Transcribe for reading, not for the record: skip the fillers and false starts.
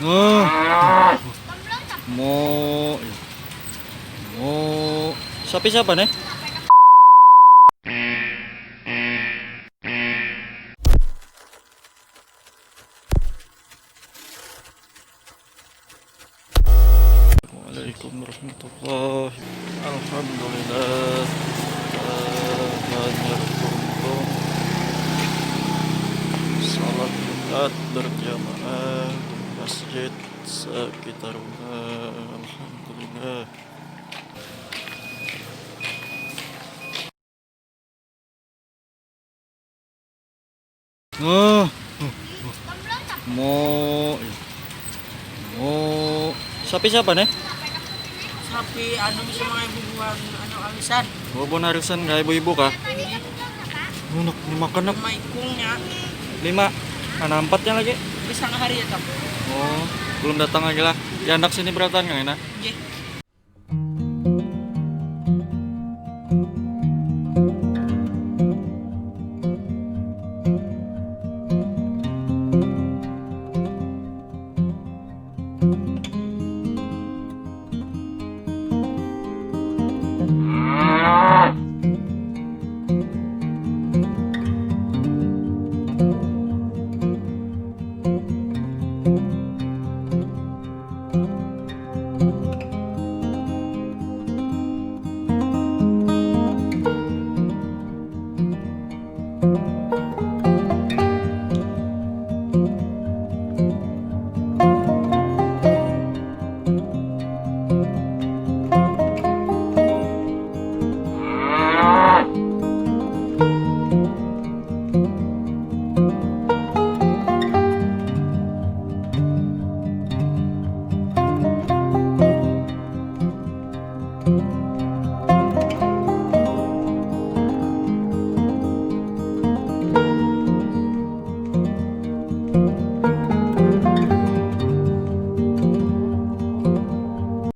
Oh, mau mau sapi siapa nih? Waalaikumsalam warahmatullahi. Alhamdulillah. Hanya beruntung salat Jumat berjamaah di masjid sekitar rumah. Alhamdulillah. Oh, mau mau sapi siapa nih? Sapi anu bisa mga ibubuhan ano alisan. Wabon harisan nggak ibu-ibu kah? Enak dimakan nak. Maikungnya 5, mana 4-nya lagi? bisa hari ya tam. Oh, belum datang lagi lah. Ya anak sini beratan nggak enak? Ye.